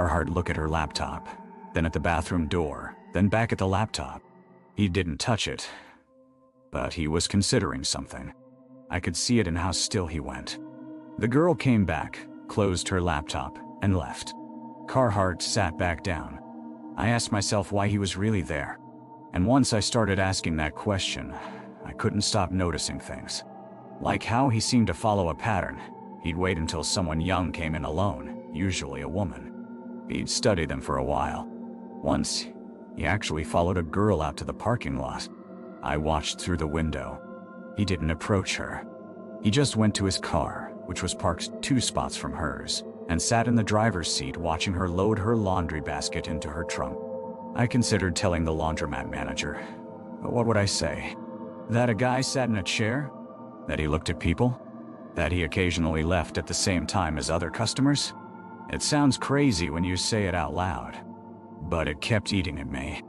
Carhart looked at her laptop, then at the bathroom door, then back at the laptop. He didn't touch it, but he was considering something. I could see it in how still he went. The girl came back, closed her laptop, and left. Carhart sat back down. I asked myself why he was really there. And once I started asking that question, I couldn't stop noticing things. Like how he seemed to follow a pattern. He'd wait until someone young came in alone, usually a woman. He'd study them for a while. Once, he actually followed a girl out to the parking lot. I watched through the window. He didn't approach her. He just went to his car, which was parked 2 spots from hers, and sat in the driver's seat watching her load her laundry basket into her trunk. I considered telling the laundromat manager, but what would I say? That a guy sat in a chair? That he looked at people? That he occasionally left at the same time as other customers? It sounds crazy when you say it out loud, but it kept eating at me.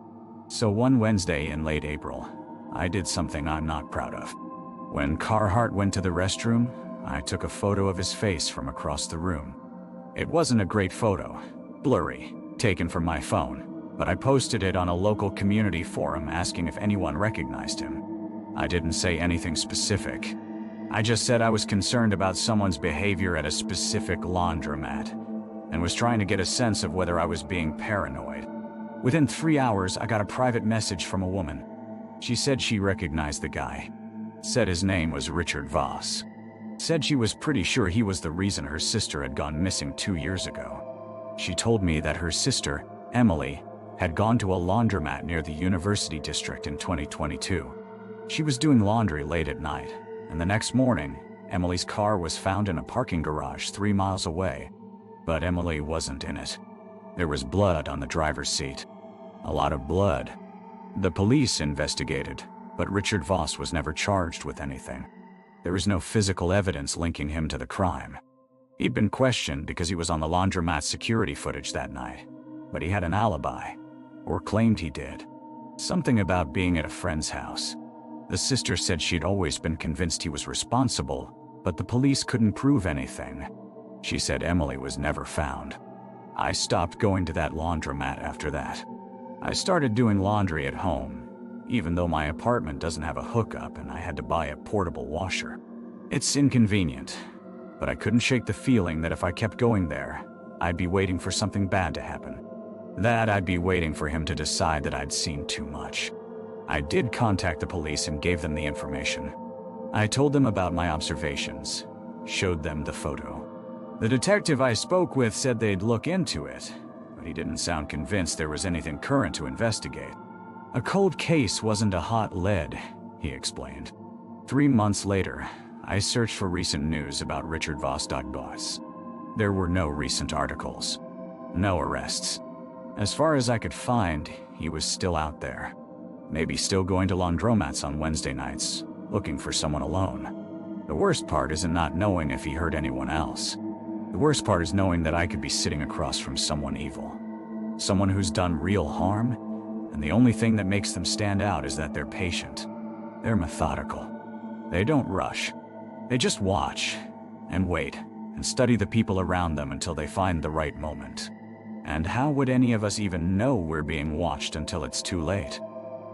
So one Wednesday in late April, I did something I'm not proud of. When Carhart went to the restroom, I took a photo of his face from across the room. It wasn't a great photo, blurry, taken from my phone, but I posted it on a local community forum asking if anyone recognized him. I didn't say anything specific. I just said I was concerned about someone's behavior at a specific laundromat and was trying to get a sense of whether I was being paranoid. Within 3 hours, I got a private message from a woman. She said she recognized the guy. Said his name was Richard Voss. Said she was pretty sure he was the reason her sister had gone missing 2 years ago. She told me that her sister, Emily, had gone to a laundromat near the University District in 2022. She was doing laundry late at night, and the next morning, Emily's car was found in a parking garage 3 miles away, but Emily wasn't in it. There was blood on the driver's seat. A lot of blood. The police investigated, but Richard Voss was never charged with anything. There was no physical evidence linking him to the crime. He'd been questioned because he was on the laundromat security footage that night, but he had an alibi, or claimed he did. Something about being at a friend's house. The sister said she'd always been convinced he was responsible, but the police couldn't prove anything. She said Emily was never found. I stopped going to that laundromat after that. I started doing laundry at home, even though my apartment doesn't have a hookup and I had to buy a portable washer. It's inconvenient, but I couldn't shake the feeling that if I kept going there, I'd be waiting for something bad to happen. That I'd be waiting for him to decide that I'd seen too much. I did contact the police and gave them the information. I told them about my observations, showed them the photo. The detective I spoke with said they'd look into it, but he didn't sound convinced there was anything current to investigate. A cold case wasn't a hot lead, he explained. 3 months later, I searched for recent news about Richard Voss. There were no recent articles. No arrests. As far as I could find, he was still out there. Maybe still going to laundromats on Wednesday nights, looking for someone alone. The worst part isn't not knowing if he hurt anyone else. The worst part is knowing that I could be sitting across from someone evil. Someone who's done real harm, and the only thing that makes them stand out is that they're patient. They're methodical. They don't rush. They just watch, and wait, and study the people around them until they find the right moment. And how would any of us even know we're being watched until it's too late?